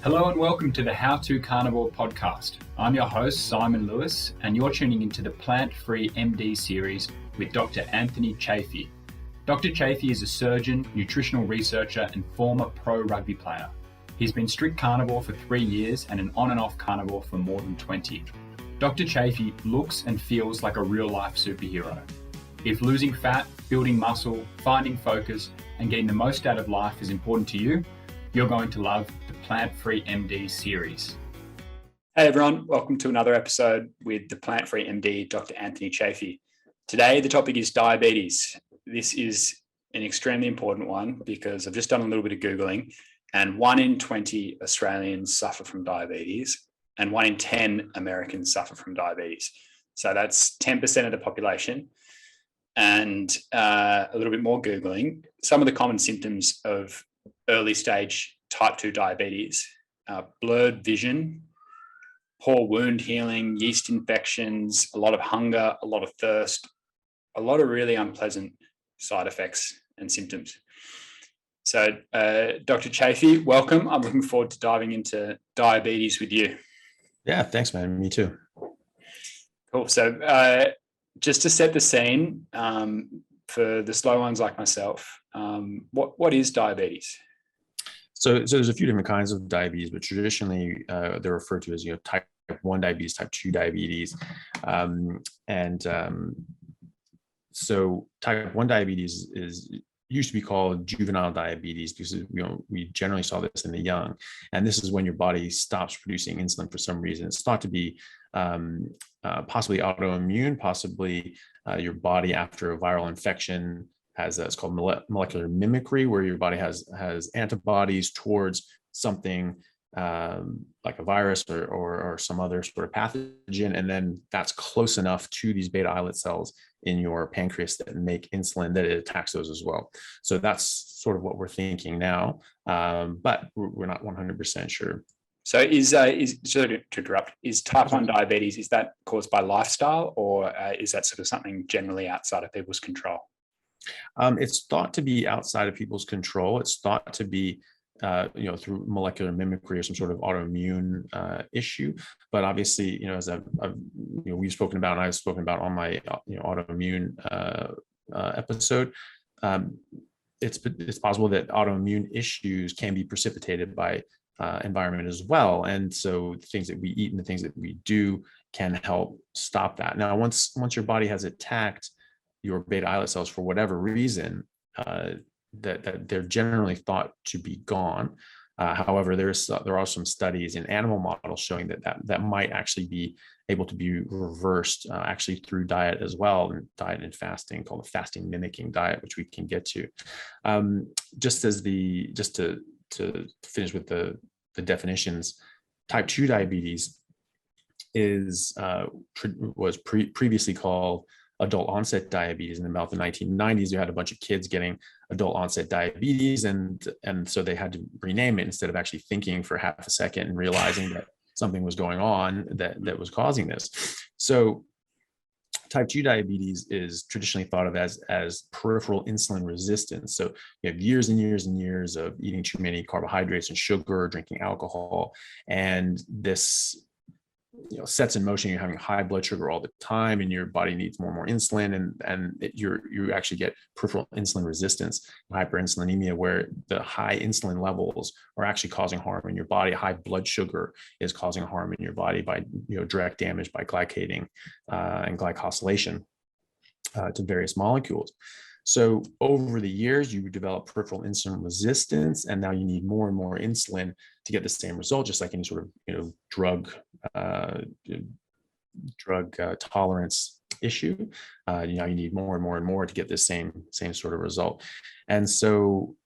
Hello and welcome to the How to Carnivore podcast. I'm your host, Simon Lewis, and you're tuning into the Plant-Free MD series with Dr. Anthony Chaffee. Dr. Chaffee is a surgeon, nutritional researcher, and former pro rugby player. He's been strict carnivore for 3 years and an on and off carnivore for more than 20. Dr. Chaffee looks and feels like a real-life superhero. If losing fat, building muscle, finding focus, and getting the most out of life is important to you, you're going to love the Plant-Free MD series. Hey everyone, welcome to another episode with the Plant-Free MD, Dr. Anthony Chaffee. Today, the topic is diabetes. This is an extremely important one because I've just done a little bit of Googling, and 1 in 20 Australians suffer from diabetes and 1 in 10 Americans suffer from diabetes. So that's 10% of the population. And a little bit more Googling, some of the common symptoms of early stage type 2 diabetes, blurred vision, poor wound healing, yeast infections, a lot of hunger, a lot of thirst, a lot of really unpleasant side effects and symptoms. So Dr. Chaffee, welcome. I'm looking forward to diving into diabetes with you. Yeah, thanks, man. Me too. Cool. So just to set the scene for the slow ones like myself, what is diabetes? So there's a few different kinds of diabetes, but traditionally they're referred to as type 1 diabetes, type 2 diabetes, so type 1 diabetes used to be called juvenile diabetes because we generally saw this in the young, and this is when your body stops producing insulin for some reason. It's thought to be possibly autoimmune, possibly your body after a viral infection has it's called molecular mimicry, where your body has antibodies towards something like a virus or some other sort of pathogen, and then that's close enough to these beta islet cells in your pancreas that make insulin that it attacks those as well. So that's sort of what we're thinking now, but we're not 100% sure. So sorry to interrupt, is type 1 diabetes, is that caused by lifestyle, or is that sort of something generally outside of people's control? It's thought to be outside of people's control. It's thought to be, through molecular mimicry or some sort of autoimmune issue. But obviously, as we've spoken about, and I've spoken about on my autoimmune episode, it's possible that autoimmune issues can be precipitated by environment as well. And so the things that we eat and the things that we do can help stop that. Now, once your body has attacked your beta islet cells for whatever reason, that they're generally thought to be gone. However, there are some studies in animal models showing that might actually be able to be reversed actually through diet as well, and diet and fasting, called the fasting mimicking diet, which we can get to. Just to finish with the definitions, type 2 diabetes was previously called adult onset diabetes. In about the 1990s, you had a bunch of kids getting adult onset diabetes, and so they had to rename it instead of actually thinking for half a second and realizing that something was going on that was causing this. So type 2 diabetes is traditionally thought of as peripheral insulin resistance. So you have years and years and years of eating too many carbohydrates and sugar, drinking alcohol, and this sets in motion. You're having high blood sugar all the time, and your body needs more and more insulin, and you actually get peripheral insulin resistance, hyperinsulinemia, where the high insulin levels are actually causing harm in your body. High blood sugar is causing harm in your body by direct damage by glycating and glycosylation to various molecules. So over the years, you develop peripheral insulin resistance, and now you need more and more insulin to get the same result, just like any sort of drug tolerance issue. You need more and more and more to get the same sort of result. And so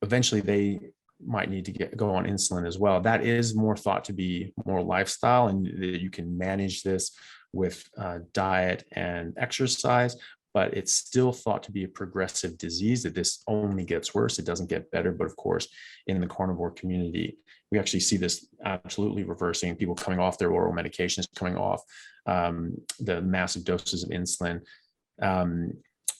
eventually they might need to go on insulin as well. That is more thought to be more lifestyle, and you can manage this with diet and exercise. But it's still thought to be a progressive disease, that this only gets worse. It doesn't get better. But of course, in the carnivore community, we actually see this absolutely reversing, people coming off their oral medications, coming off the massive doses of insulin,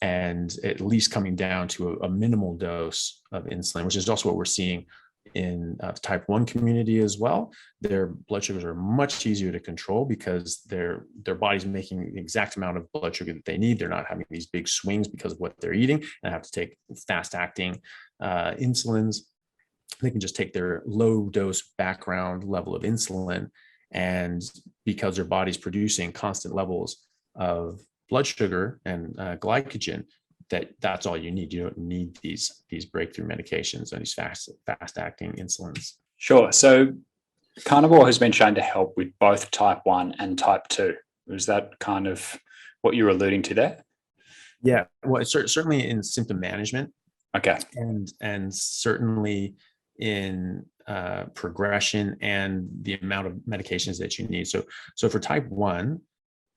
and at least coming down to a minimal dose of insulin, which is also what we're seeing the type 1 community as well. Their blood sugars are much easier to control because their body's making the exact amount of blood sugar that they need. They're not having these big swings because of what they're eating and have to take fast acting insulins. They can just take their low dose background level of insulin, and because their body's producing constant levels of blood sugar and glycogen, that's all you need. You don't need these breakthrough medications and these fast acting insulins. Sure. So carnivore has been shown to help with both type 1 and type 2. Was that kind of what you were alluding to there? Yeah, well, certainly in symptom management. Okay. And certainly in progression and the amount of medications that you need. So for type 1,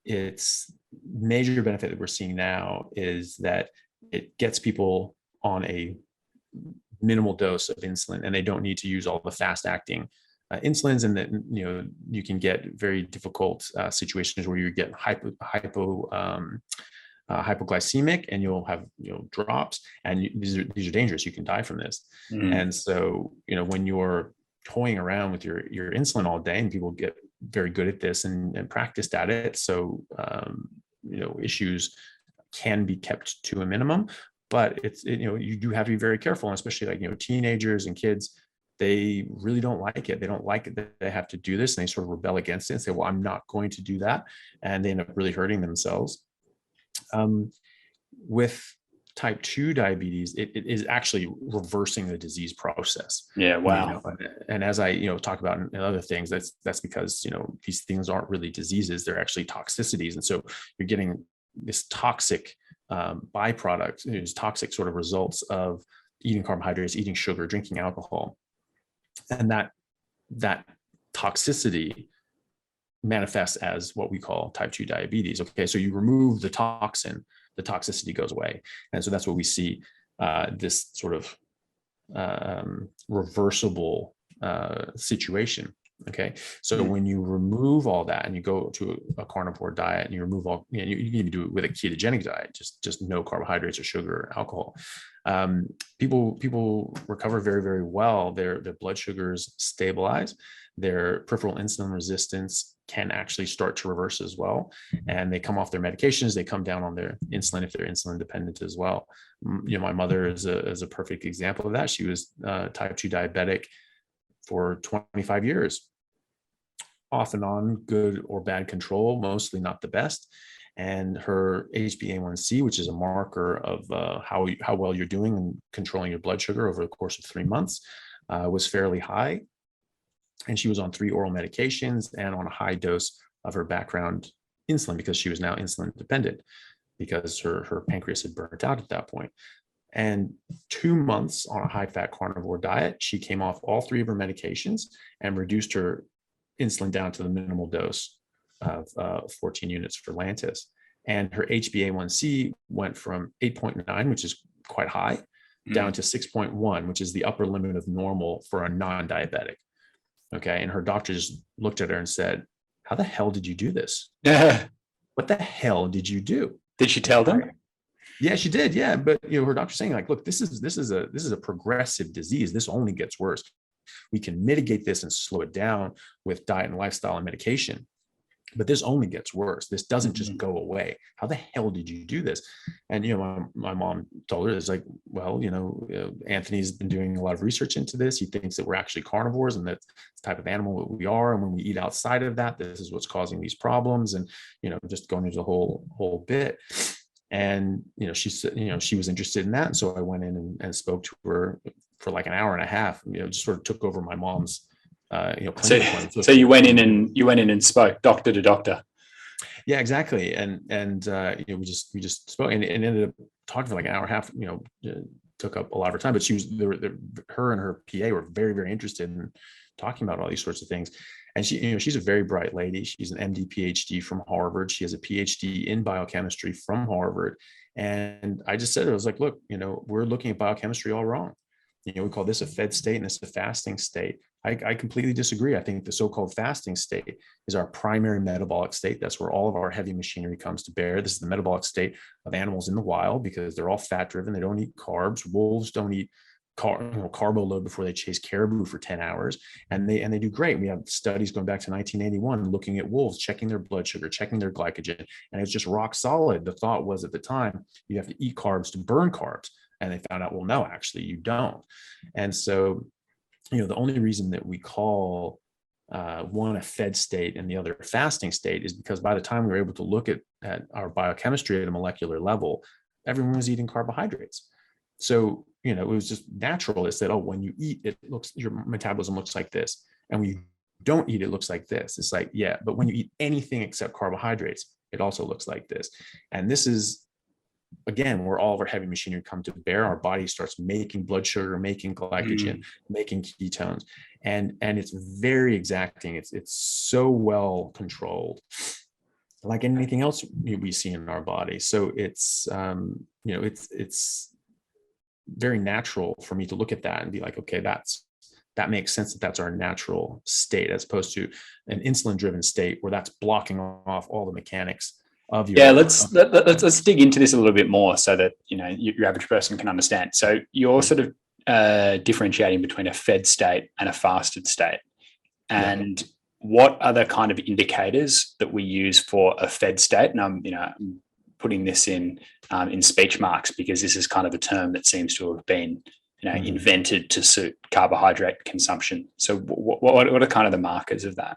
its major benefit that we're seeing now is that it gets people on a minimal dose of insulin, and they don't need to use all the fast acting insulins. And that, you can get very difficult situations where you get hypoglycemic, and you'll have drops, and these are dangerous. You can die from this. And so when you're toying around with your insulin all day, and people get very good at this and practiced at it, so issues can be kept to a minimum. But you do have to be very careful, and especially like teenagers and kids, they really don't like it. They don't like it that they have to do this, and they sort of rebel against it and say, well, I'm not going to do that, and they end up really hurting themselves. With type 2 diabetes, it is actually reversing the disease process. Yeah, wow. And as I talk about in other things, that's because these things aren't really diseases; they're actually toxicities. And so you're getting this toxic byproduct, these toxic sort of results of eating carbohydrates, eating sugar, drinking alcohol, and that toxicity manifests as what we call type 2 diabetes. Okay, so you remove the toxin, the toxicity goes away. And so that's what we see, this sort of reversible situation. Okay, so when you remove all that and you go to a carnivore diet and you remove all, you can even do it with a ketogenic diet, just no carbohydrates or sugar or alcohol. People recover very, very well. Their blood sugars stabilize. Their peripheral insulin resistance can actually start to reverse as well. And they come off their medications. They come down on their insulin if they're insulin dependent as well. My mother is a perfect example of that. She was type 2 diabetic for 25 years, off and on, good or bad control, mostly not the best. And her HbA1c, which is a marker of how well you're doing in controlling your blood sugar over the course of 3 months, was fairly high. And she was on 3 oral medications and on a high dose of her background insulin, because she was now insulin dependent because her pancreas had burnt out at that point. And 2 months on a high-fat carnivore diet, she came off all 3 of her medications and reduced her insulin down to the minimal dose of 14 units for Lantus. And her HbA1c went from 8.9, which is quite high, down to 6.1, which is the upper limit of normal for a non-diabetic. Okay, and her doctor just looked at her and said, "How the hell did you do this? What the hell did you do?" Did she tell them? Yeah, she did. Yeah, but her doctor's saying like, "Look, this is a progressive disease. This only gets worse. We can mitigate this and slow it down with diet and lifestyle and medication, but this only gets worse. This doesn't just go away. How the hell did you do this?" And my mom told her, it's like, well, Anthony's been doing a lot of research into this. He thinks that we're actually carnivores and that's the type of animal that we are. And when we eat outside of that, this is what's causing these problems. And just going into the whole bit. And she said, she was interested in that. And so I went in and spoke to her for like an hour and a half. Just sort of took over my mom's. So you went in and spoke doctor to doctor. Yeah, exactly. And we just spoke and ended up talking for like an hour and a half. Took up a lot of her time, but her and her PA were very, very interested in talking about all these sorts of things. And she's a very bright lady. She's an MD PhD from Harvard. She has a PhD in biochemistry from Harvard. And I just said, I was like, look, we're looking at biochemistry all wrong. We call this a fed state and this a fasting state. I completely disagree. I think the so-called fasting state is our primary metabolic state. That's where all of our heavy machinery comes to bear. This is the metabolic state of animals in the wild because they're all fat driven. They don't eat carbs. Wolves don't eat carbo load before they chase caribou for 10 hours, and they do great. We have studies going back to 1981 looking at wolves, checking their blood sugar, checking their glycogen, and it's just rock solid. The thought was at the time, you have to eat carbs to burn carbs, and they found out, well, no, actually you don't. And so, the only reason that we call one a fed state and the other a fasting state is because by the time we were able to look at our biochemistry at a molecular level, everyone was eating carbohydrates. So, it was just natural. It said, oh, when you eat, your metabolism looks like this. And when you don't eat, it looks like this. It's like, yeah, but when you eat anything except carbohydrates, it also looks like this. And this is, again, where all of our heavy machinery come to bear. Our body starts making blood sugar, making glycogen, making ketones. And it's very exacting. It's so well controlled, like anything else we see in our body. So it's, it's very natural for me to look at that and be like, okay, that makes sense, that's our natural state, as opposed to an insulin driven state where that's blocking off all the mechanics of your. Yeah, let's dig into this a little bit more so that your average person can understand. So you're sort of differentiating between a fed state and a fasted state, and what are the kind of indicators that we use for a fed state? And I'm putting this in speech marks because this is kind of a term that seems to have been invented to suit carbohydrate consumption. So what are kind of the markers of that?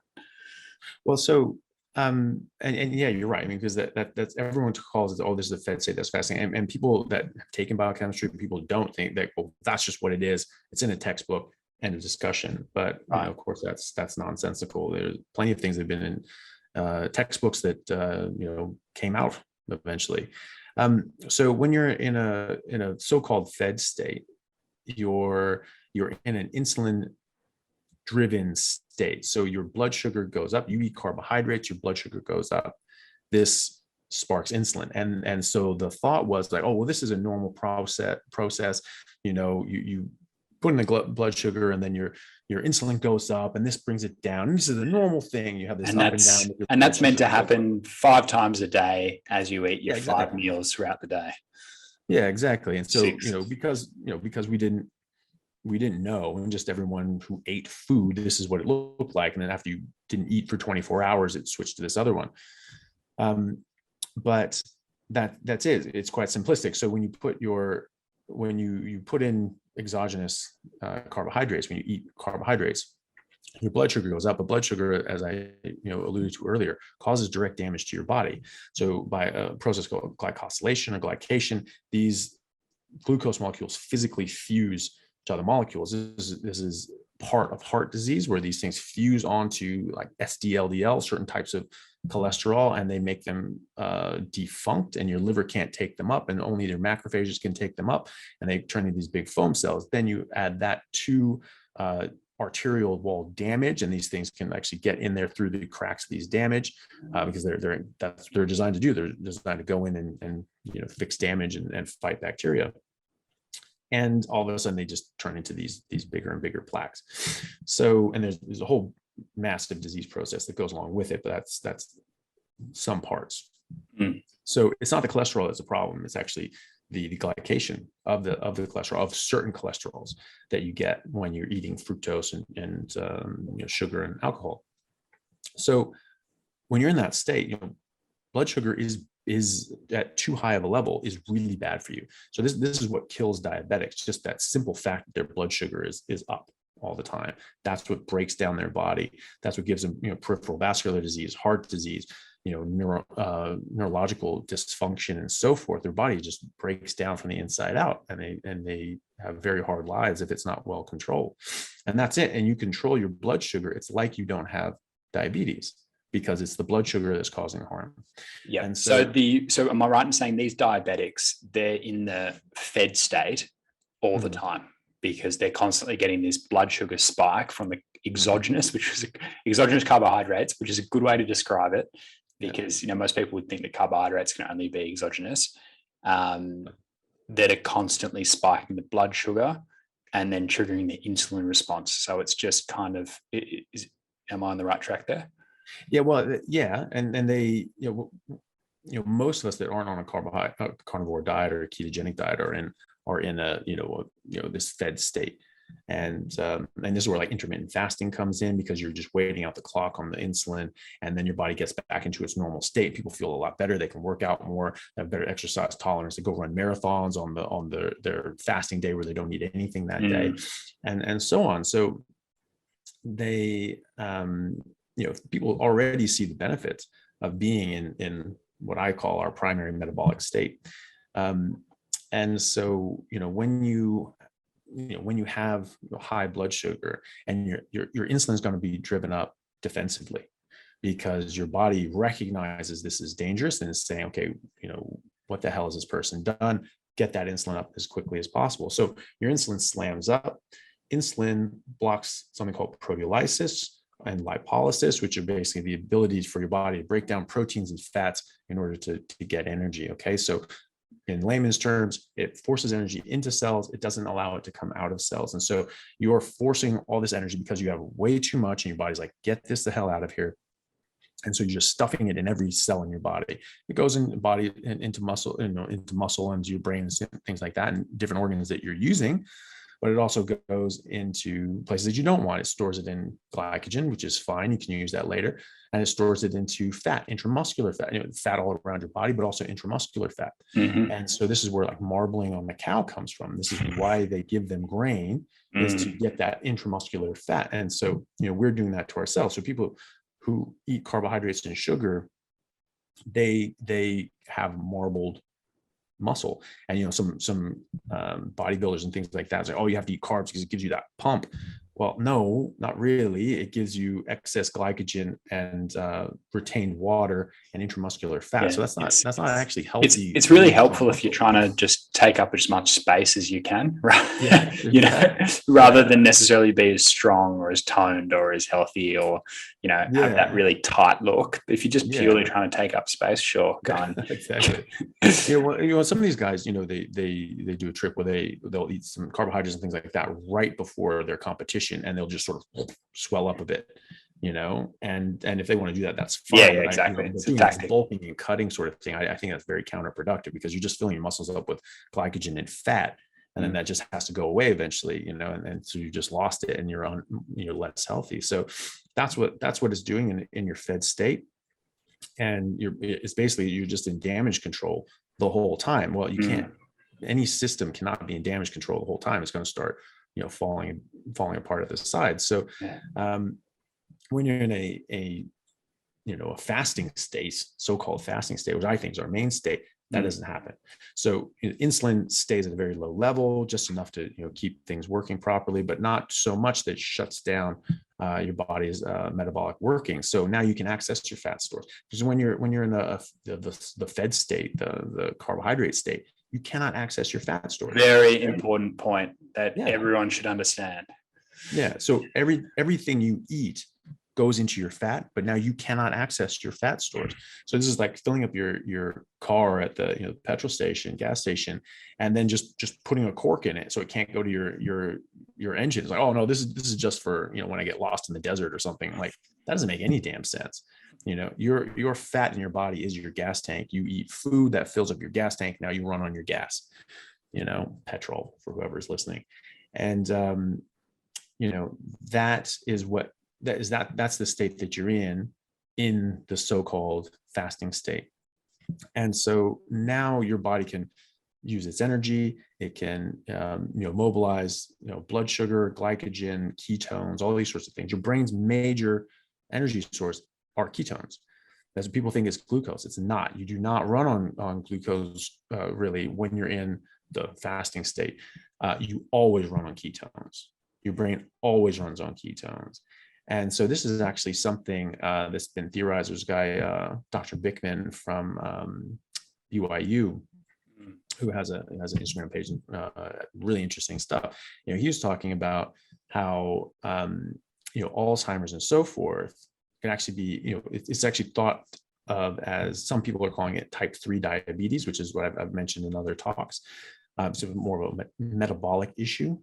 Well, so and yeah, you're right. I mean, because that's everyone calls it, oh, this is a fed state, that's fasting. And people that have taken biochemistry, people don't think that, well, that's just what it is. It's in a textbook, end of discussion. But of course, that's nonsensical. There's plenty of things that have been in textbooks that came out eventually. So when you're in a so-called fed state, you're in an insulin driven state. So your blood sugar goes up, you eat carbohydrates, your blood sugar goes up. This sparks insulin. And so the thought was like, oh, well, this is a normal process. You put in the blood sugar and then your insulin goes up and this brings it down. And this is a normal thing. You have this up and down. And that's meant to happen 5 times a day as you eat your 5 meals throughout the day. Yeah, exactly. And so, 6. because we didn't know, and just everyone who ate food, this is what it looked like. And then after you didn't eat for 24 hours, it switched to this other one. But that's it. It's quite simplistic. So when you put in exogenous carbohydrates, when you eat carbohydrates, your blood sugar goes up. But blood sugar, as I alluded to earlier, causes direct damage to your body. So by a process called glycosylation or glycation, these glucose molecules physically fuse to other molecules. This is part of heart disease, where these things fuse onto like SDLDL, certain types of cholesterol, and they make them defunct, and your liver can't take them up, and only their macrophages can take them up, and they turn into these big foam cells. Then you add that to arterial wall damage, and these things can actually get in there through the cracks of these damage, because they're designed to do. They're designed to go in and fix damage and fight bacteria. And all of a sudden they just turn into these bigger and bigger plaques. So, and there's a whole massive disease process that goes along with it, but that's some parts. So it's not the cholesterol that's a problem. It's actually the glycation of the cholesterol, of certain cholesterols that you get when you're eating fructose and sugar and alcohol. So when you're in that state, blood sugar is at too high of a level is really bad for you. So this is what kills diabetics, just that simple fact that their blood sugar is up all the time. That's what breaks down their body. That's what gives them peripheral vascular disease, heart disease, neurological dysfunction and so forth. Their body just breaks down from the inside out, and they have very hard lives if it's not well controlled. And that's it. And you control your blood sugar, it's like you don't have diabetes, because it's the blood sugar that's causing harm. Yeah. And so am I right in saying these diabetics, they're in the fed state all the time, because they're constantly getting this blood sugar spike from the exogenous, which is exogenous carbohydrates, which is a good way to describe it, because most people would think that carbohydrates can only be exogenous, that are constantly spiking the blood sugar and then triggering the insulin response. So it's just kind of, am I on the right track there? Yeah, well, yeah, and they, most of us that aren't on a carnivore diet or a ketogenic diet are are in this fed state. And this is where like intermittent fasting comes in, because you're just waiting out the clock on the insulin, and then your body gets back into its normal state. People feel a lot better. They can work out more, have better exercise tolerance. They go run marathons on their fasting day where they don't need anything that day, and so on. So they, people already see the benefits of being in what I call our primary metabolic state. And so, when you have high blood sugar, and your insulin is going to be driven up defensively, because your body recognizes this is dangerous and is saying, okay, what the hell has this person done? Get that insulin up as quickly as possible. So your insulin slams up. Insulin blocks something called proteolysis and lipolysis, which are basically the ability for your body to break down proteins and fats in order to get energy. Okay, so in layman's terms, it forces energy into cells. It doesn't allow it to come out of cells. And so you're forcing all this energy because you have way too much, and your body's like, get this the hell out of here. And so you're just stuffing it in every cell in your body. It goes in the body and into muscle, into muscle and your brain and things like that, and different organs that you're using. But it also goes into places that you don't want. It stores it in glycogen, which is fine. You can use that later. And it stores it into fat, intramuscular fat, fat all around your body, but also intramuscular fat. And so this is where like marbling on the cow comes from. This is why they give them grain, is to get that intramuscular fat. And so, we're doing that to ourselves. So people who eat carbohydrates and sugar, they have marbled muscle. And some bodybuilders and things like that say, oh, you have to eat carbs because it gives you that pump. Well, no, not really. It gives you excess glycogen and retained water and intramuscular fat. Yeah, so that's not actually healthy. It's really helpful if you're trying to just take up as much space as you can, right? Yeah, rather than necessarily be as strong or as toned or as healthy, or have that really tight look. If you're just purely trying to take up space, sure, go on. Exactly. Some of these guys, they do a trip where they'll eat some carbohydrates and things like that right before their competition, and they'll just sort of swell up a bit, and if they want to do that, that's fine. Yeah, exactly. It's doing this bulking and cutting sort of thing. I think that's very counterproductive, because you're just filling your muscles up with glycogen and fat, and then that just has to go away eventually, and so you just lost it, and you're less healthy. So that's what it's doing in your fed state. And it's basically, you're just in damage control the whole time. Well, you can't, any system cannot be in damage control the whole time. It's going to start falling apart at the side. So when you're in a fasting state, so-called fasting state, which I think is our main state, that doesn't happen. So insulin stays at a very low level, just enough to keep things working properly, but not so much that it shuts down your body's metabolic working. So now you can access your fat stores. Because when you're in the fed state, the carbohydrate state, you cannot access your fat stores. Very important point that everyone should understand. Yeah. So everything you eat goes into your fat, but now you cannot access your fat stores. So this is like filling up your car at the petrol station, gas station, and then just putting a cork in it so it can't go to your engine. It's like, oh no, this is just for when I get lost in the desert or something. Like, that doesn't make any damn sense. Your fat in your body is your gas tank. You eat food that fills up your gas tank. Now you run on your gas, petrol, for whoever's listening. And that's the state that you're in the so-called fasting state. And so now your body can use its energy. It can mobilize blood sugar, glycogen, ketones, all these sorts of things. Your brain's major energy source are ketones. That's what people think is glucose. It's not. You do not run on glucose really when you're in the fasting state. You always run on ketones. Your brain always runs on ketones. And so this is actually something that's been theorized. There's a guy, Dr. Bickman from BYU, who has an Instagram page, really interesting stuff. He was talking about how Alzheimer's and so forth can actually be, it's actually thought of as, some people are calling it type 3 diabetes, which is what I've mentioned in other talks. So more of a metabolic issue.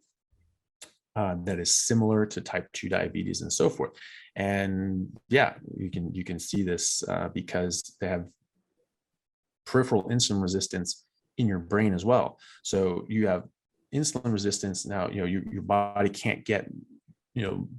That is similar to type 2 diabetes and so forth. And you can see this because they have peripheral insulin resistance in your brain as well. So you have insulin resistance. Now, your body can't get,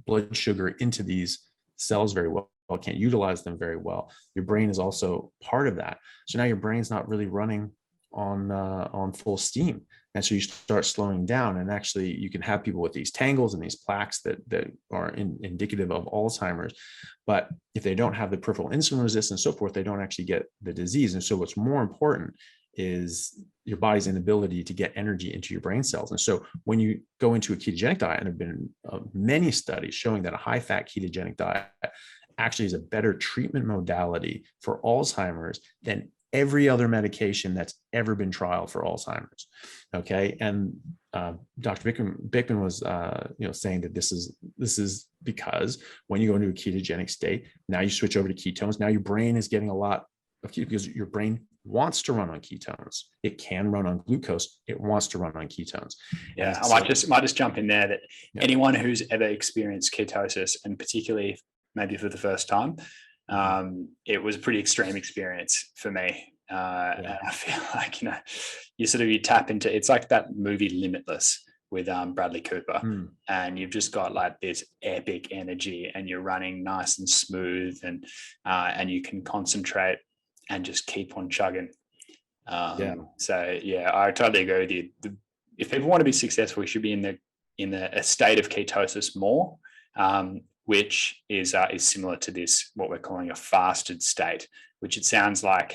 blood sugar into these cells very well, can't utilize them very well. Your brain is also part of that. So now your brain's not really running on full steam. And so you start slowing down, and actually you can have people with these tangles and these plaques that are indicative of Alzheimer's. But if they don't have the peripheral insulin resistance and so forth, they don't actually get the disease. And so what's more important is your body's inability to get energy into your brain cells. And so when you go into a ketogenic diet, and there have been many studies showing that a high fat ketogenic diet actually is a better treatment modality for Alzheimer's than every other medication that's ever been trialed for Alzheimer's. Okay. And Dr. Bickman was, saying that this is because when you go into a ketogenic state, now you switch over to ketones. Now your brain is getting a lot of ketones because your brain wants to run on ketones. It can run on glucose. It wants to run on ketones. Yeah. I might just jump in there that anyone who's ever experienced ketosis, and particularly maybe for the first time, it was a pretty extreme experience for me. And I feel like, you tap into, it's like that movie Limitless with Bradley Cooper, and you've just got like this epic energy, and you're running nice and smooth, and you can concentrate and just keep on chugging. So yeah, I totally agree with you. If people want to be successful, we should be in a state of ketosis more, which is similar to this, what we're calling a fasted state, which it sounds like,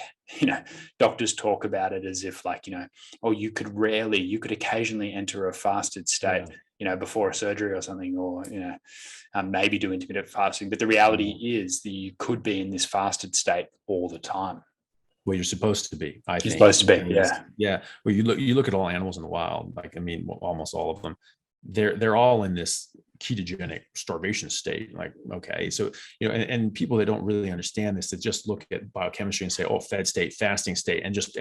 doctors talk about it as if like, you could occasionally enter a fasted state, before a surgery or something, or, maybe do intermittent fasting. But the reality is that you could be in this fasted state all the time. Well, you're supposed to be, I think. You're supposed to be, yeah. Yeah. Well, you look at all animals in the wild, like, almost all of them, they're all in this ketogenic starvation state. Like, okay, so and people that don't really understand this, that just look at biochemistry and say, oh, fed state, fasting state, and just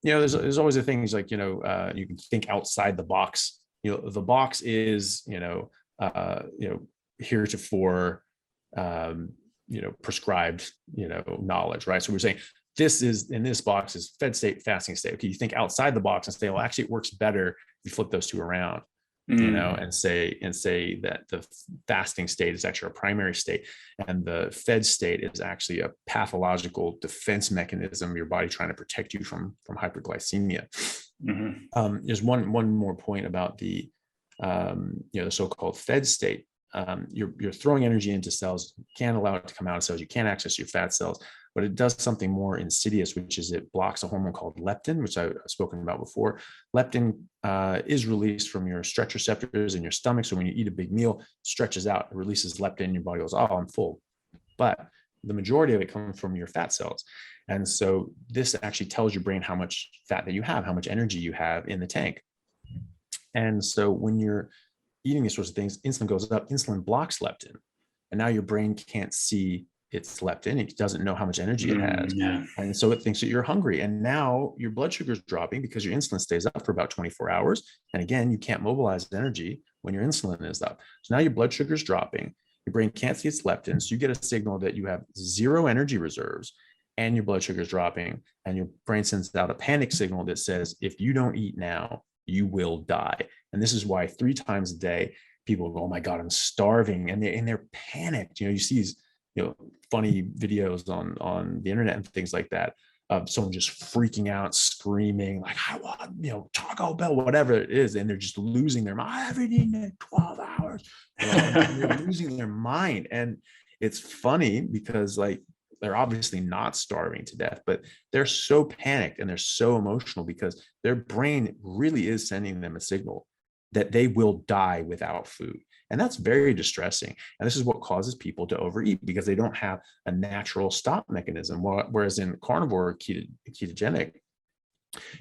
there's always the things like, you can think outside the box. The box is heretofore prescribed knowledge, right? So we're saying this is, in this box is fed state, fasting state. Okay, you think outside the box and say, well, actually it works better if you flip those two around, and say that the fasting state is actually a primary state, and the fed state is actually a pathological defense mechanism, your body trying to protect you from hyperglycemia. There's one more point about the the so-called fed state. You're throwing energy into cells, you can't allow it to come out of cells, you can't access your fat cells, but it does something more insidious, which is it blocks a hormone called leptin, which I've spoken about before. Leptin is released from your stretch receptors in your stomach. So when you eat a big meal, it stretches out, it releases leptin, your body goes, oh, I'm full. But the majority of it comes from your fat cells. And so this actually tells your brain how much fat that you have, how much energy you have in the tank. And so when you're eating these sorts of things, insulin goes up, insulin blocks leptin. And now your brain can't see its leptin. It doesn't know how much energy it has. And so it thinks that you're hungry. And now your blood sugar is dropping because your insulin stays up for about 24 hours. And again, you can't mobilize energy when your insulin is up. So now your blood sugar is dropping. Your brain can't see its leptin. So you get a signal that you have zero energy reserves and your blood sugar is dropping. And your brain sends out a panic signal that says, if you don't eat now, you will die. And this is why 3 times a day, people go, oh my God, I'm starving. And they're panicked. You see these, funny videos on the internet and things like that of someone just freaking out, screaming like, I want, Taco Bell, whatever it is. And they're just losing their mind. I haven't eaten in 12 hours. They're losing their mind. And it's funny because like, they're obviously not starving to death, but they're so panicked and they're so emotional because their brain really is sending them a signal that they will die without food. And that's very distressing. And this is what causes people to overeat because they don't have a natural stop mechanism. Whereas in carnivore ketogenic,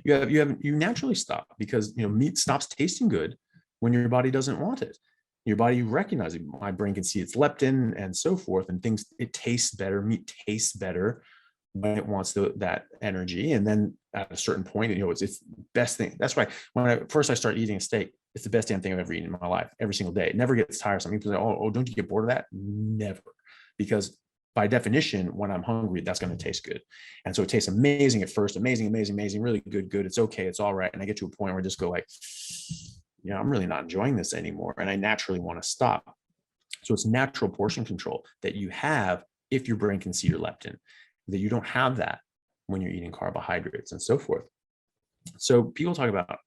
you naturally stop because meat stops tasting good when your body doesn't want it. Your body recognizes, my brain can see its leptin and so forth, and things, it tastes better. Meat tastes better when it wants that energy. And then at a certain point, it's the best thing. That's why when I started eating a steak, it's the best damn thing I've ever eaten in my life, every single day. It never gets tiresome. People say, oh, don't you get bored of that? Never. Because by definition, when I'm hungry, that's going to taste good. And so it tastes amazing at first, amazing, really good. It's okay. It's all right. And I get to a point where I just go like, yeah, I'm really not enjoying this anymore. And I naturally want to stop. So it's natural portion control that you have if your brain can see your leptin, that you don't have that when you're eating carbohydrates and so forth. So people talk about,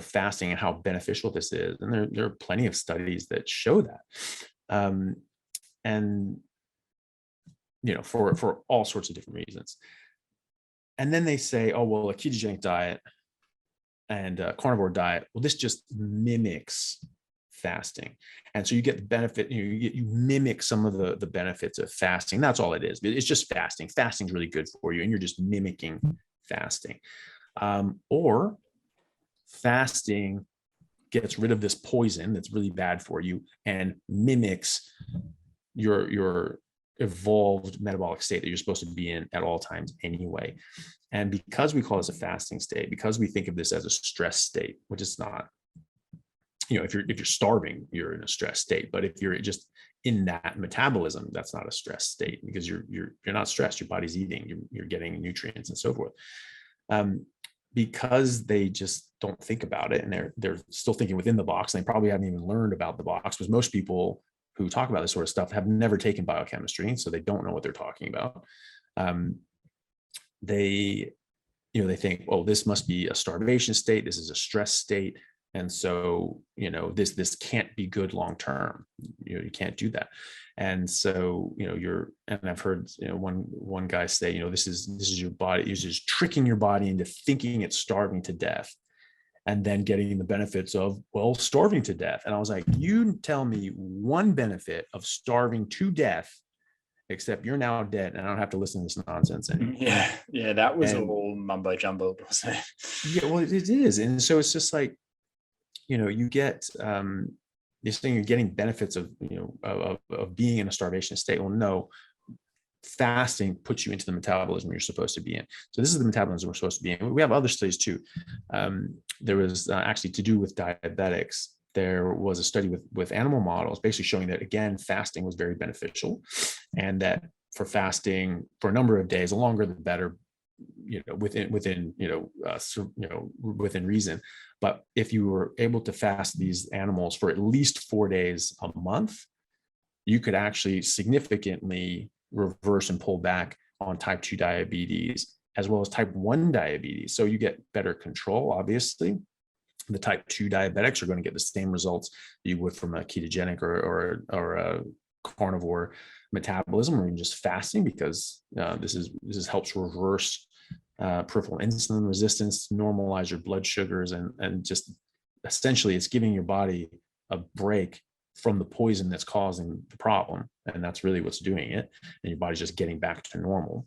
fasting and how beneficial this is. And there are plenty of studies that show that. And for all sorts of different reasons. And then they say, oh, well, a ketogenic diet and a carnivore diet, well, this just mimics fasting. And so you get the benefit, you mimic some of the benefits of fasting. That's all it is. It's just fasting. Fasting's really good for you, and you're just mimicking fasting. Or fasting gets rid of this poison that's really bad for you and mimics your evolved metabolic state that you're supposed to be in at all times anyway. And because we call this a fasting state, because we think of this as a stress state, which is not, if you're starving, you're in a stress state. But if you're just in that metabolism, that's not a stress state, because you're not stressed. Your body's eating, you're getting nutrients and so forth. Because they just don't think about it, and they're still thinking within the box, and they probably haven't even learned about the box, because most people who talk about this sort of stuff have never taken biochemistry, so they don't know what they're talking about. They think, oh, this must be a starvation state. This is a stress state. And so, this can't be good long-term. You can't do that. And so, and I've heard, one guy say, this is your body, you're just tricking your body into thinking it's starving to death, and then getting the benefits of, well, starving to death. And I was like, you tell me one benefit of starving to death, except you're now dead and I don't have to listen to this nonsense anymore. Yeah, that was all mumbo jumbo, wasn't it? Yeah, well, it is. And so it's just like, you get this thing, you're getting benefits of, of being in a starvation state. Well, no, fasting puts you into the metabolism you're supposed to be in. So this is the metabolism we're supposed to be in. We have other studies too. There was actually, to do with diabetics, there was a study with animal models basically showing that, again, fasting was very beneficial, and that for fasting for a number of days, the longer the better, within reason. But if you were able to fast these animals for at least 4 days a month, you could actually significantly reverse and pull back on type 2 diabetes as well as type 1 diabetes. So you get better control, obviously. The type 2 diabetics are going to get the same results you would from a ketogenic or a carnivore metabolism, or even just fasting, because this helps reverse peripheral insulin resistance, normalize your blood sugars, and just essentially it's giving your body a break from the poison that's causing the problem. And that's really what's doing it. And your body's just getting back to normal.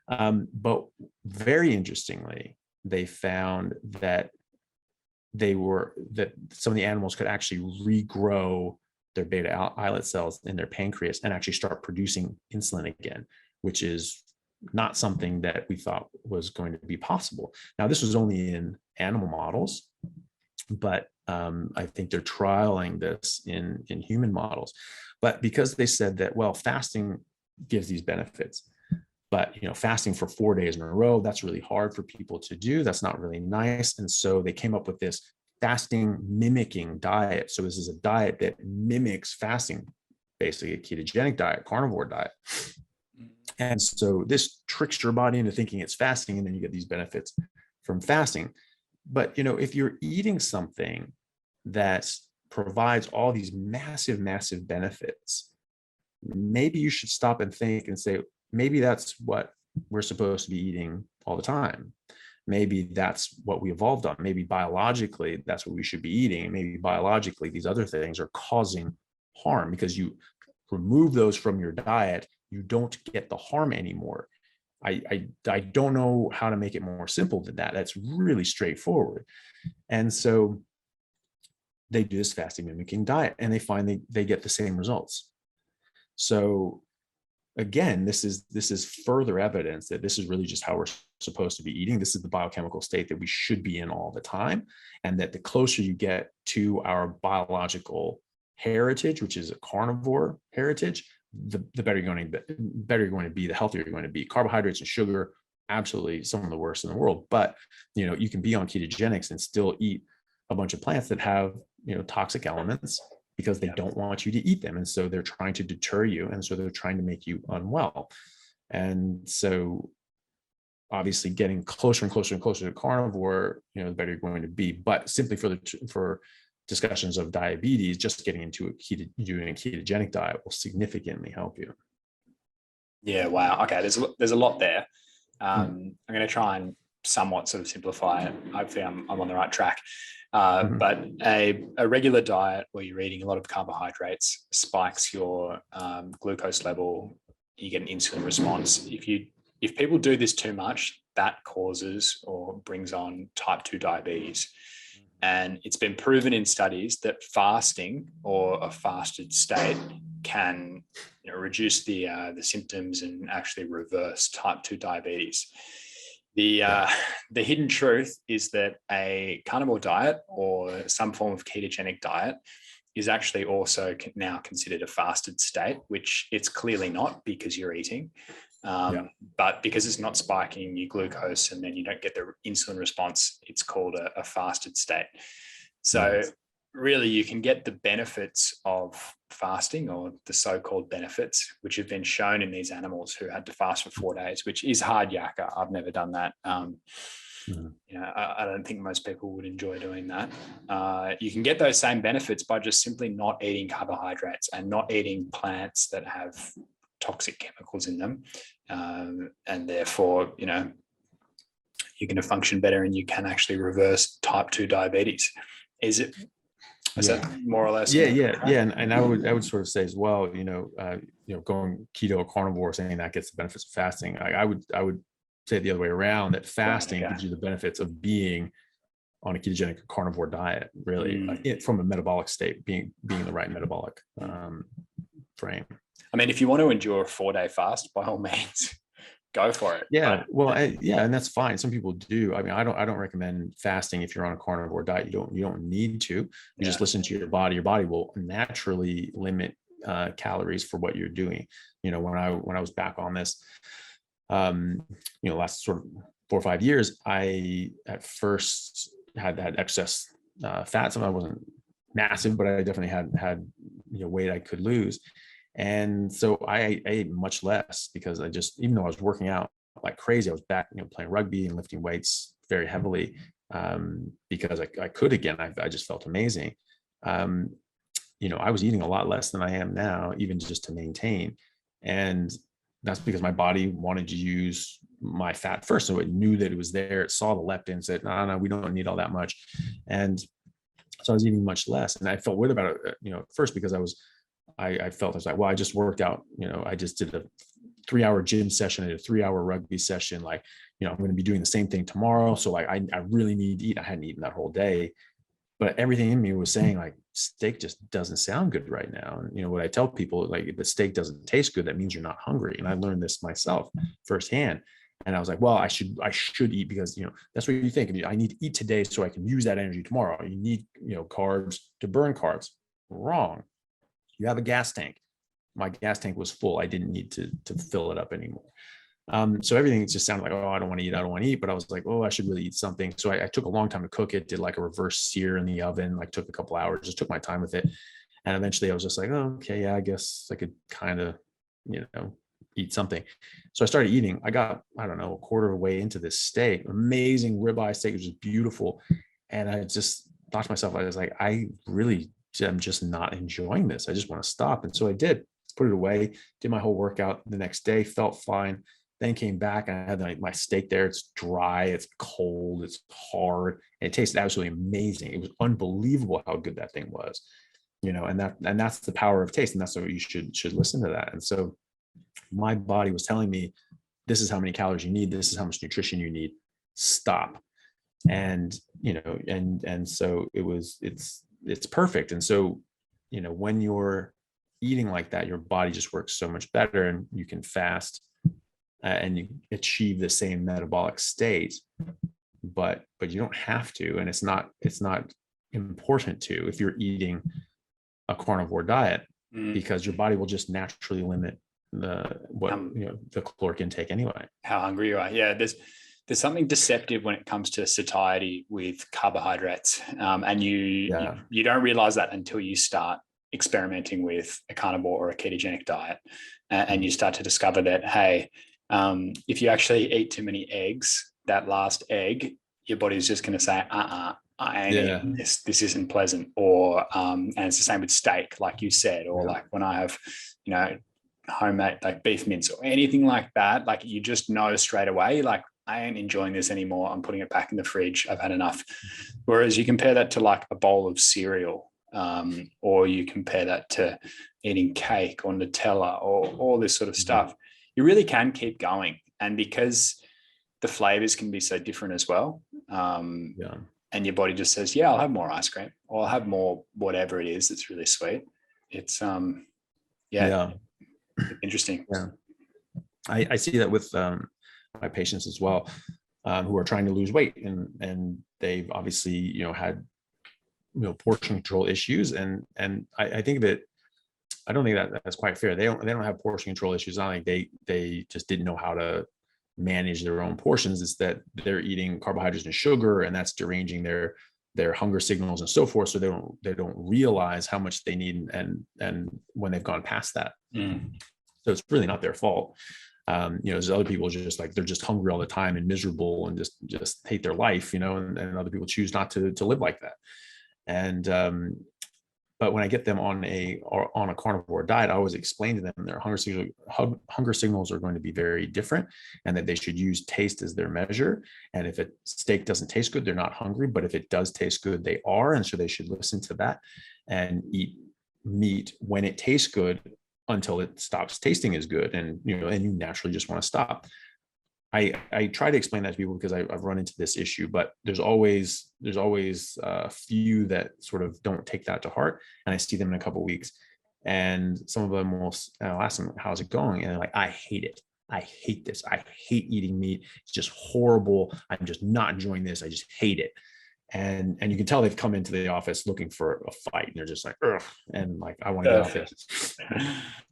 But very interestingly, they found that some of the animals could actually regrow their beta islet cells in their pancreas and actually start producing insulin again, which is not something that we thought was going to be possible. Now, this was only in animal models, but I think they're trialing this in human models. But because they said that, well, fasting gives these benefits, but fasting for 4 days in a row, that's really hard for people to do. That's not really nice. And so they came up with this fasting mimicking diet. So this is a diet that mimics fasting, basically a ketogenic diet, carnivore diet. And so this tricks your body into thinking it's fasting, and then you get these benefits from fasting. But if you're eating something that provides all these massive, massive benefits, maybe you should stop and think and say, maybe that's what we're supposed to be eating all the time. Maybe that's what we evolved on. Maybe biologically, that's what we should be eating. And maybe biologically, these other things are causing harm, because you remove those from your diet, you don't get the harm anymore. I don't know how to make it more simple than that. That's really straightforward. And so they do this fasting mimicking diet, and they find they get the same results. So again, this is further evidence that this is really just how we're supposed to be eating. This is the biochemical state that we should be in all the time. And that the closer you get to our biological heritage, which is a carnivore heritage, the better you're going to be, the healthier you're going to be. Carbohydrates and sugar, absolutely some of the worst in the world. But, you can be on ketogenics and still eat a bunch of plants that have, toxic elements because they don't want you to eat them. And so they're trying to deter you. And so they're trying to make you unwell. And so obviously getting closer and closer and closer to carnivore, the better you're going to be. But simply for discussions of diabetes, just getting into doing a ketogenic diet will significantly help you. Yeah. Wow. Okay. There's a lot there. I'm going to try and somewhat sort of simplify it. Hopefully I'm on the right track. But a regular diet where you're eating a lot of carbohydrates spikes your glucose level. You get an insulin response. If people do this too much, that causes or brings on type 2 diabetes. And it's been proven in studies that fasting or a fasted state can reduce the symptoms and actually reverse type 2 diabetes. The hidden truth is that a carnivore diet or some form of ketogenic diet is actually also now considered a fasted state, which it's clearly not because you're eating. But because it's not spiking your glucose and then you don't get the insulin response, it's called a fasted state. So really you can get the benefits of fasting, or the so-called benefits, which have been shown in these animals who had to fast for 4 days, which is hard yakka. I've never done that. I don't think most people would enjoy doing that. You can get those same benefits by just simply not eating carbohydrates and not eating plants that have toxic chemicals in them. And therefore, you're going to function better and you can actually reverse type 2 diabetes. Is that more or less? Yeah. And I would sort of say as well, going keto or carnivore, saying that gets the benefits of fasting. I would say the other way around, that fasting gives you the benefits of being on a ketogenic or carnivore diet, really, from a metabolic state, being in the right metabolic frame. I mean, if you want to endure a 4-day fast, by all means, go for it. And that's fine. Some people do. I mean, I don't recommend fasting if you're on a carnivore diet. You don't need to. You just listen to your body. Your body will naturally limit calories for what you're doing. When I was back on this, last sort of 4 or 5 years, I at first had excess fat. So I wasn't massive, but I definitely had weight I could lose. And so I ate much less because even though I was working out like crazy, I was back, playing rugby and lifting weights very heavily because I could again. I just felt amazing. I was eating a lot less than I am now, even just to maintain. And that's because my body wanted to use my fat first. So it knew that it was there. It saw the leptin, said, no, we don't need all that much. And so I was eating much less. And I felt weird about it, at first, because I felt, I was like, well, I just worked out, I just did a 3-hour gym session, I did a 3-hour rugby session. I'm going to be doing the same thing tomorrow. So I really need to eat. I hadn't eaten that whole day, but everything in me was saying steak just doesn't sound good right now. And what I tell people, if the steak doesn't taste good, that means you're not hungry. And I learned this myself firsthand. And I was like, well, I should eat because, that's what you think. I need to eat today so I can use that energy tomorrow. You need, carbs to burn carbs. Wrong. You have a gas tank. My gas tank was full. I didn't need to fill it up anymore. So everything just sounded like, oh, I don't want to eat. But I was like, oh, I should really eat something. So I took a long time to cook it, did like a reverse sear in the oven, took a couple hours, just took my time with it. And eventually I was just like, oh, okay, yeah, I guess I could kind of, eat something. So I started eating. I got, I don't know, a quarter of the way into this steak, amazing ribeye steak, which is beautiful. And I just thought to myself, I was like, I'm just not enjoying this. I just want to stop. And so I did. Put it away, did my whole workout the next day, felt fine, then came back and I had my steak there. It's dry, it's cold, it's hard, and it tasted absolutely amazing. It was unbelievable how good that thing was, and that's the power of taste. And that's why you should listen to that. And so my body was telling me, this is how many calories you need, this is how much nutrition you need, stop. And so it's perfect. And so when you're eating like that, your body just works so much better, and you can fast and you achieve the same metabolic state, but you don't have to, and it's not important to if you're eating a carnivore diet. because your body will just naturally limit the caloric intake anyway. How hungry you are. Yeah, there's something deceptive when it comes to satiety with carbohydrates, and you don't realize that until you start experimenting with a carnivore or a ketogenic diet, and you start to discover that, hey, if you actually eat too many eggs, that last egg, your body's just going to say, I ain't eating this. This isn't pleasant. Or and it's the same with steak, like you said, or like when I have, homemade like beef mince or anything like that, like you just know straight away, like, I ain't enjoying this anymore. I'm putting it back in the fridge. I've had enough. Whereas you compare that to like a bowl of cereal, or you compare that to eating cake or Nutella or all this sort of stuff, you really can keep going. And because the flavors can be so different as well, and your body just says, yeah, I'll have more ice cream, or I'll have more whatever it is that's really sweet. It's interesting. Yeah, I see that with my patients as well, who are trying to lose weight, and they've obviously had portion control issues, and I think that I don't think that that's quite fair. They don't have portion control issues. I think they just didn't know how to manage their own portions. It's that they're eating carbohydrates and sugar, and that's deranging their hunger signals and so forth. So they don't realize how much they need, and when they've gone past that. So it's really not their fault. There's other people just like, they're just hungry all the time and miserable and just hate their life, and other people choose not to live like that. And but when I get them on a carnivore diet, I always explain to them their hunger signals are going to be very different, and that they should use taste as their measure. And if a steak doesn't taste good, they're not hungry. But if it does taste good, they are. And so they should listen to that and eat meat when it tastes good until it stops tasting as good. And you naturally just want to stop. I try to explain that to people because I've run into this issue, but there's always a few that sort of don't take that to heart. And I see them in a couple of weeks, and some of them I'll ask them, how's it going? And they're like, I hate it. I hate this. I hate eating meat. It's just horrible. I'm just not enjoying this. I just hate it. And you can tell they've come into the office looking for a fight, and they're just like, ugh, and like, I want to get off this.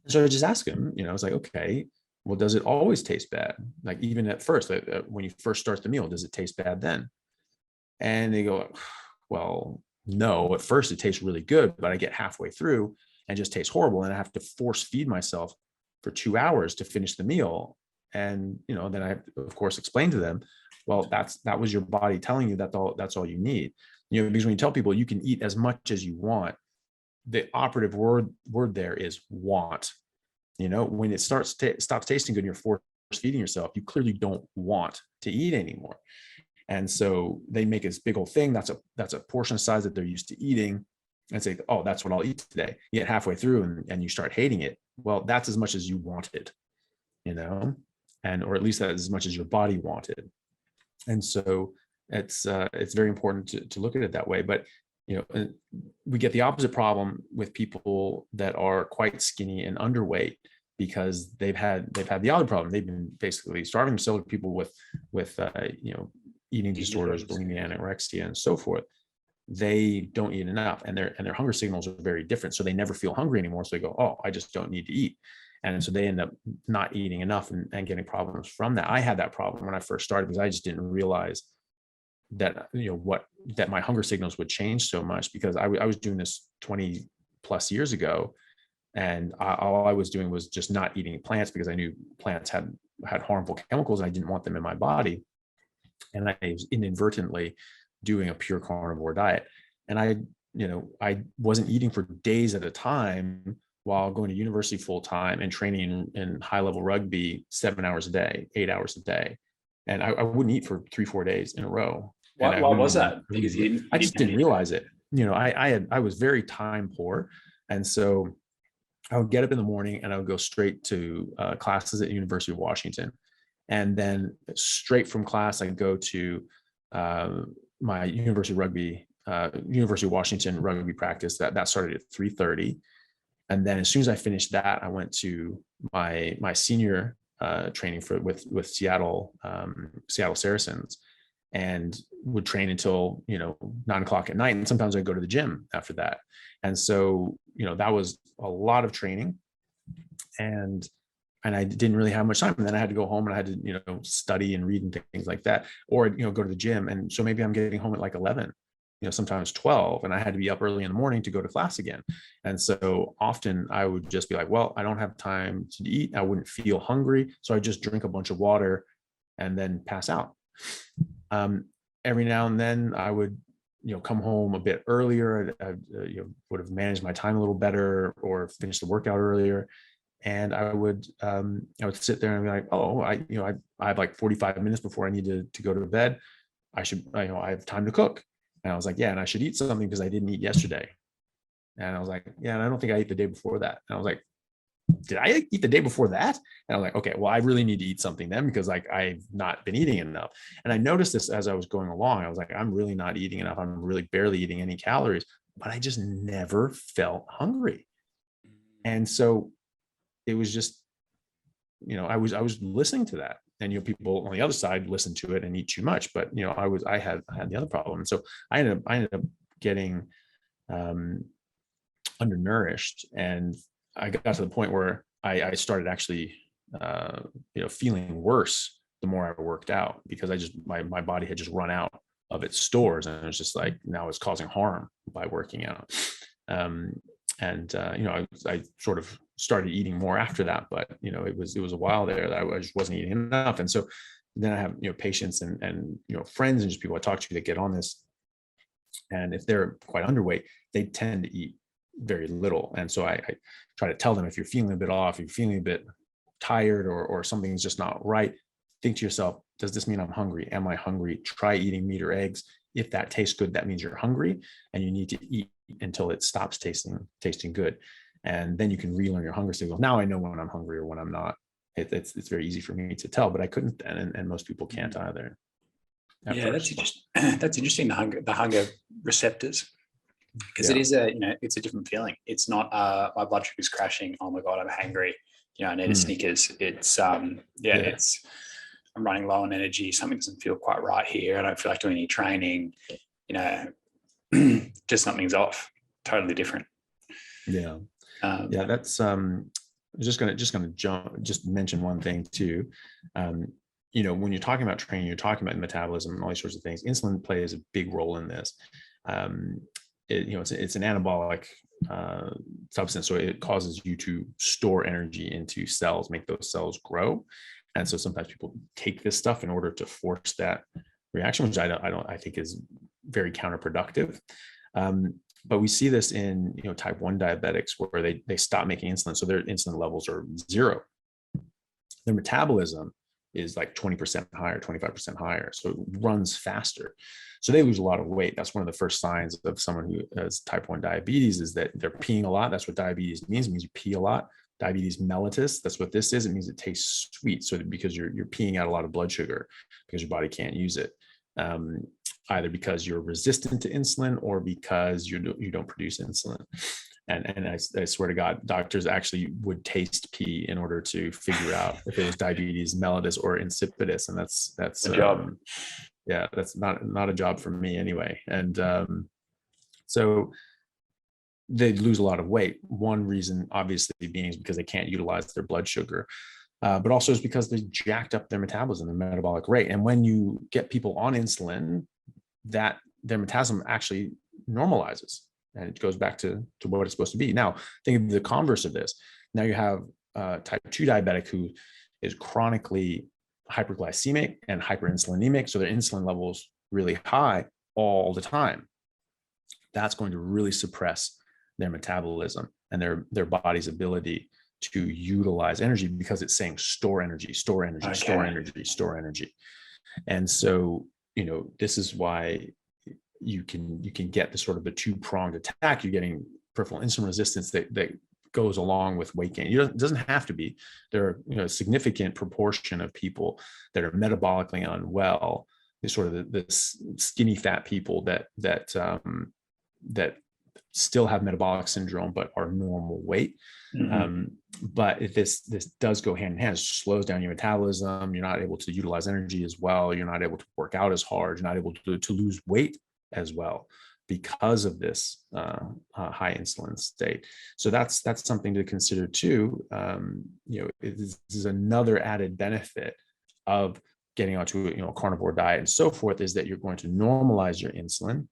So I just ask them, it's like, okay, well, does it always taste bad? Like, even at first, when you first start the meal, does it taste bad then? And they go, well, no, at first it tastes really good, but I get halfway through and just tastes horrible. And I have to force feed myself for 2 hours to finish the meal. And, then I have to, of course, explain to them, well, that was your body telling you that's all you need. Because when you tell people you can eat as much as you want, the operative word there is want. When it stops tasting good and you're force feeding yourself, you clearly don't want to eat anymore. And so they make this big old thing. That's a portion size that they're used to eating, and say, oh, that's what I'll eat today. You get halfway through and you start hating it. Well, that's as much as you wanted, or at least that's as much as your body wanted. And so it's very important to look at it that way. But we get the opposite problem with people that are quite skinny and underweight, because they've had the other problem. They've been basically starving themselves. People with eating disorders, bulimia, anorexia, and so forth. They don't eat enough, and their hunger signals are very different. So they never feel hungry anymore. So they go, oh, I just don't need to eat. And so they end up not eating enough and getting problems from that. I had that problem when I first started, because I just didn't realize that, that my hunger signals would change so much, because I was doing this 20 plus years ago. And all I was doing was just not eating plants, because I knew plants had harmful chemicals and I didn't want them in my body. And I was inadvertently doing a pure carnivore diet. And I wasn't eating for days at a time while going to university full time and training in high level rugby 7 hours a day, 8 hours a day. And I wouldn't eat for 3-4 days in a row. Why was that? Because I just didn't realize it. I was very time poor. And so I would get up in the morning and I would go straight to classes at University of Washington. And then straight from class, I'd go to my University of Washington rugby practice. That started at 3:30. And then as soon as I finished that, I went to my senior training with Seattle Saracens. and would train until 9 o'clock at night, and sometimes I'd go to the gym after that. And so that was a lot of training, and I didn't really have much time. And then I had to go home and I had to study and read and things like that, or go to the gym. And so maybe I'm getting home at like 11, sometimes 12, and I had to be up early in the morning to go to class again. And so often I would just be like, well, I don't have time to eat. I wouldn't feel hungry, so I just drink a bunch of water and then pass out. Every now and then I would come home a bit earlier. I would have managed my time a little better, or finished the workout earlier. And I would sit there and be like, oh, I have like 45 minutes before I need to go to bed. I have time to cook. And I was like, yeah, and I should eat something because I didn't eat yesterday. And I was like, yeah, and I don't think I ate the day before that. And I was like, did I eat the day before that? And I'm like, okay, well, I really need to eat something then, because like I've not been eating enough. And I noticed this as I was going along. I was like, I'm really not eating enough. I'm really barely eating any calories, but I just never felt hungry. And so it was just, I was listening to that, and people on the other side listen to it and eat too much, but I had the other problem. And so I ended up getting undernourished, and I got to the point where I started actually feeling worse the more I worked out, because my body had just run out of its stores, and it was just like, now it's causing harm by working out. I sort of started eating more after that, but it was a while there that I just wasn't eating enough. And so then I have patients and friends and just people I talk to that get on this, and if they're quite underweight, they tend to eat very little. And so I try to tell them, if you're feeling a bit off, you're feeling a bit tired, or something's just not right, think to yourself, does this mean I'm hungry? Am I hungry? Try eating meat or eggs. If that tastes good, that means you're hungry, and you need to eat until it stops tasting good. And then you can relearn your hunger signals. Now I know when I'm hungry or when I'm not. It's very easy for me to tell, but I couldn't then, and most people can't either. Yeah, that's interesting. The hunger receptors, because it is it's a different feeling. It's not my blood sugar's crashing. Oh my God, I'm hangry. I need a Snickers. It's it's I'm running low on energy. Something doesn't feel quite right here. I don't feel like doing any training. Just something's off. Totally different. Yeah. That's just gonna mention one thing too. When you're talking about training, you're talking about metabolism and all these sorts of things. Insulin plays a big role in this. It's an anabolic substance, so it causes you to store energy into cells, make those cells grow. And so sometimes people take this stuff in order to force that reaction, which I think is very counterproductive. But we see this in type 1 diabetics, where they stop making insulin, so their insulin levels are zero. Their metabolism is like 20% higher, 25% higher, so it runs faster. So they lose a lot of weight. That's one of the first signs of someone who has type 1 diabetes, is that they're peeing a lot. That's what diabetes means. It means you pee a lot. Diabetes mellitus, that's what this is. It means it tastes sweet. So because you're peeing out a lot of blood sugar because your body can't use it. Either because you're resistant to insulin or because you don't produce insulin. And I swear to God, doctors actually would taste pee in order to figure out if it was diabetes mellitus or insipidus. And that's a job. Yeah, that's not a job for me anyway. And so they lose a lot of weight. One reason obviously being is because they can't utilize their blood sugar. But also is because they jacked up their metabolism, their metabolic rate. And when you get people on insulin, that their metabolism actually normalizes, and it goes back to what it's supposed to be. Now, think of the converse of this. Now you have type 2 diabetic who is chronically hyperglycemic and hyperinsulinemic, so their insulin levels really high all the time. That's going to really suppress their metabolism and their body's ability to utilize energy, because it's saying store energy, store energy, okay. Store energy, store energy. And so, this is why you can get the sort of the two-pronged attack. You're getting peripheral insulin resistance that goes along with weight gain. It doesn't have to be. There are a significant proportion of people that are metabolically unwell. These sort of the skinny fat people that still have metabolic syndrome, but are normal weight. Mm-hmm. But if this does go hand in hand, it slows down your metabolism. You're not able to utilize energy as well. You're not able to work out as hard. You're not able to lose weight as well because of this high insulin state. So that's something to consider too. This is another added benefit of getting onto a carnivore diet and so forth, is that you're going to normalize your insulin,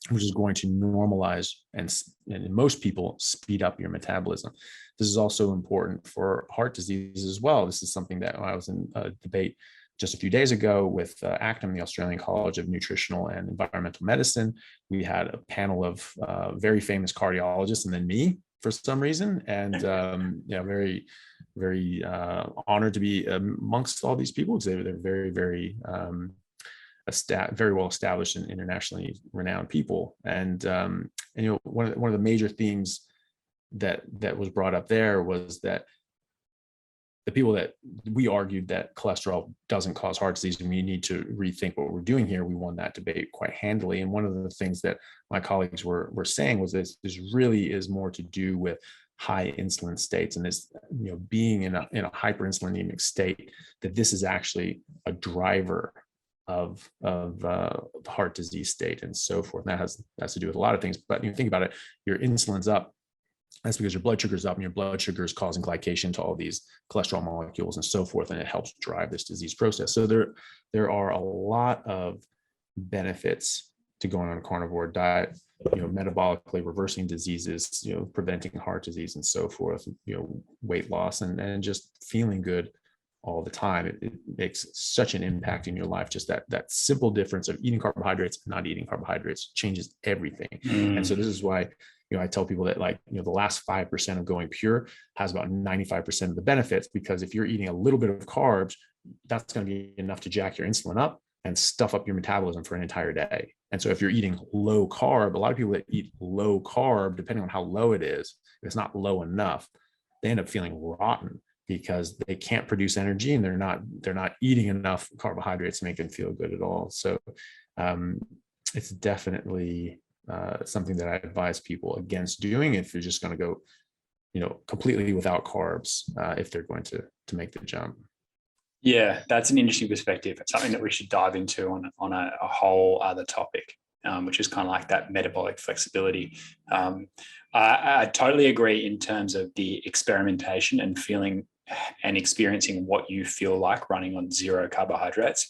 which is going to normalize and in most people speed up your metabolism. This is also important for heart disease as well. This is something that I was in a debate just a few days ago with ACNIM, the Australian College of Nutritional and Environmental Medicine. We had a panel of very famous cardiologists and then me for some reason. And very, very honored to be amongst all these people, because they're very, very, very well established and internationally renowned people. And one of the major themes that was brought up there was that the people that we argued that cholesterol doesn't cause heart disease and we need to rethink what we're doing here, we won that debate quite handily. And one of the things that my colleagues were saying was this really is more to do with high insulin states, and this, being in a hyperinsulinemic state, that this is actually a driver of heart disease state and so forth. And that has to do with a lot of things. But you think about it, your insulin's up. That's because your blood sugar's up, and your blood sugar is causing glycation to all these cholesterol molecules and so forth, and it helps drive this disease process. So there are a lot of benefits to going on a carnivore diet, metabolically reversing diseases, preventing heart disease and so forth, weight loss and just feeling good all the time. It makes such an impact in your life. Just that simple difference of eating carbohydrates and not eating carbohydrates changes everything. And so this is why, I tell people that the last 5% of going pure has about 95% of the benefits, because if you're eating a little bit of carbs, that's going to be enough to jack your insulin up and stuff up your metabolism for an entire day. And so if you're eating low carb, a lot of people that eat low carb, depending on how low it is, if it's not low enough, they end up feeling rotten because they can't produce energy and they're not eating enough carbohydrates to make them feel good at all. So it's definitely something that I advise people against doing if you're just going to go, completely without carbs, if they're going to make the jump. Yeah, that's an interesting perspective. It's something that we should dive into on a whole other topic, which is kind of like that metabolic flexibility. I totally agree in terms of the experimentation and feeling and experiencing what you feel like running on zero carbohydrates,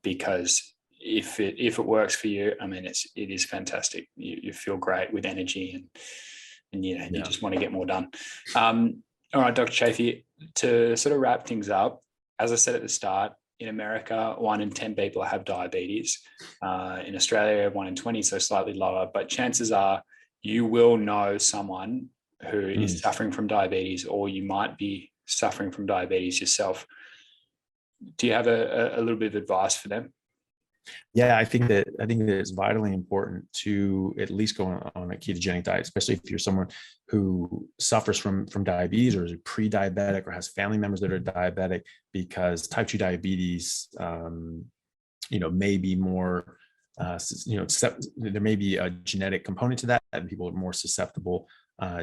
because if it works for you, I mean, it is fantastic. You feel great with energy and you just want to get more done. All right, Dr. Chaffee, to sort of wrap things up, as I said at the start, in America, 1 in 10 people have diabetes. In Australia, 1 in 20, so slightly lower. But chances are you will know someone who is suffering from diabetes, or you might be suffering from diabetes yourself. Do you have a little bit of advice for them? Yeah, I think that it's vitally important to at least go on a ketogenic diet, especially if you're someone who suffers from diabetes or is pre-diabetic or has family members that are diabetic, because type 2 diabetes, may be more, there may be a genetic component to that, and people are more susceptible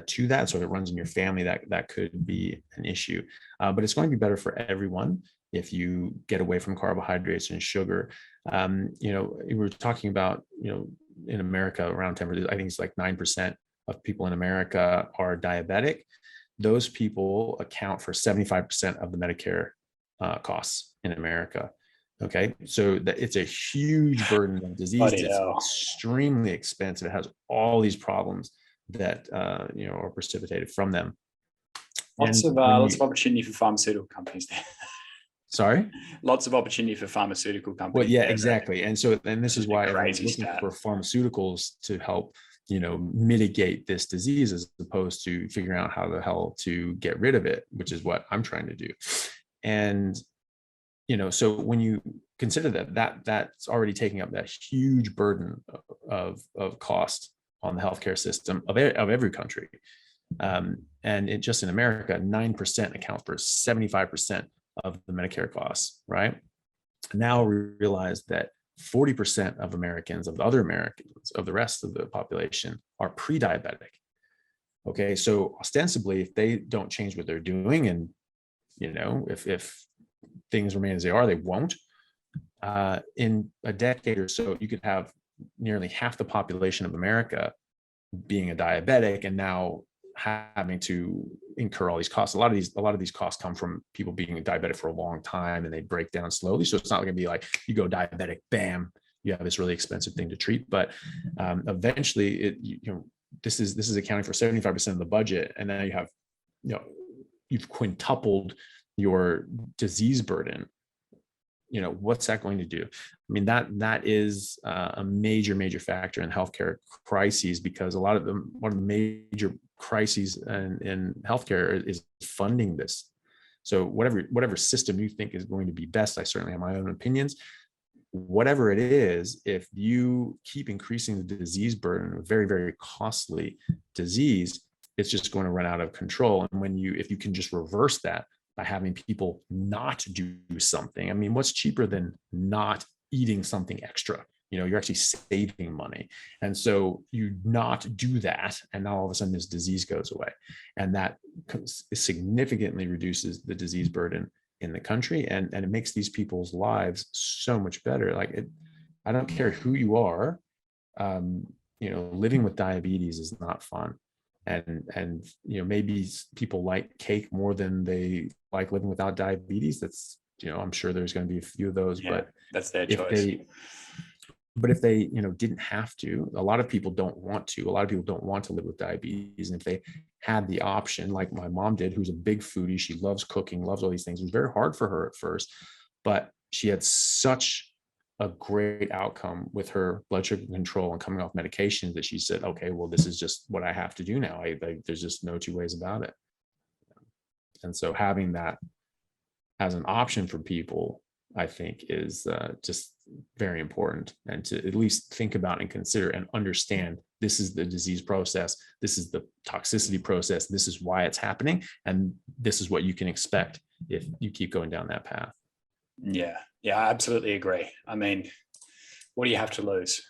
to that. So if it runs in your family, that could be an issue. But it's going to be better for everyone if you get away from carbohydrates and sugar. We were talking about, in America, around 10%, I think it's like 9% of people in America are diabetic. Those people account for 75% of the Medicare costs in America. Okay, so it's a huge burden of disease. It's extremely expensive. It has all these problems that are precipitated from them. Lots of opportunity for pharmaceutical companies there. Sorry? Lots of opportunity for pharmaceutical companies. Well, yeah, exactly. And this is why everyone's looking for pharmaceuticals to help, mitigate this disease, as opposed to figuring out how the hell to get rid of it, which is what I'm trying to do. And, so when you consider that's already taking up that huge burden of cost on the healthcare system of every country. And just in America, 9% account for 75% of the Medicare costs, right? Now we realize that 40% of Americans, of the rest of the population, are pre-diabetic. Okay, so ostensibly, if they don't change what they're doing, and if things remain as they are, they won't. In a decade or so, you could have nearly half the population of America being a diabetic, and now having to incur all these costs. A lot of these costs come from people being diabetic for a long time, and they break down slowly. So it's not going to be like you go diabetic, bam, you have this really expensive thing to treat. But eventually, this is accounting for 75% of the budget, and now you've quintupled your disease burden. What's that going to do? I mean, that is a major factor in healthcare crises, because one of the major crises in healthcare is funding this. So whatever system you think is going to be best, I certainly have my own opinions. Whatever it is, if you keep increasing the disease burden of very, very costly disease, it's just going to run out of control. And if you can just reverse that by having people not do something. I mean, what's cheaper than not eating something extra? You're actually saving money. And so you not do that, and now all of a sudden this disease goes away. And that significantly reduces the disease burden in the country, and it makes these people's lives so much better. I don't care who you are, living with diabetes is not fun. And maybe people like cake more than they like living without diabetes. That's, I'm sure there's going to be a few of those, but that's their choice. If they didn't have to, a lot of people don't want to. A lot of people don't want to live with diabetes. And if they had the option, like my mom did, who's a big foodie, she loves cooking, loves all these things. It was very hard for her at first, but she had such a great outcome with her blood sugar control and coming off medications that she said, okay, well, this is just what I have to do now. There's just no two ways about it. And so having that as an option for people, I think, is just very important, and to at least think about and consider and understand this is the disease process, this is the toxicity process, this is why it's happening, and this is what you can expect if you keep going down that path. Yeah, I absolutely agree. I mean, what do you have to lose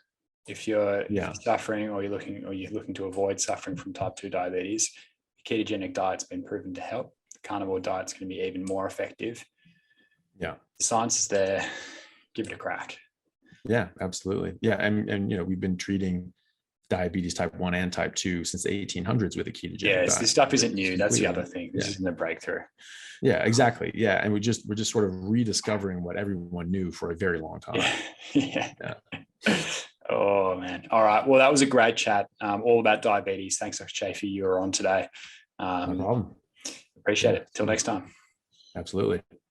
if you're suffering, or you're looking to avoid suffering from type 2 diabetes? The ketogenic diet's been proven to help. The carnivore diet's going to be even more effective. Yeah, the science is there. Give it a crack. Yeah, absolutely. Yeah, and we've been treating diabetes type 1 and type 2 since the 1800s with a ketogenic diet. This stuff isn't new. That's the other thing. This isn't a breakthrough. Yeah, exactly. Yeah, and we're just sort of rediscovering what everyone knew for a very long time. Yeah. Oh man. All right. Well, that was a great chat. All about diabetes. Thanks, Dr. Chaffee. You were on today. No problem. Appreciate it. Till next time. Absolutely.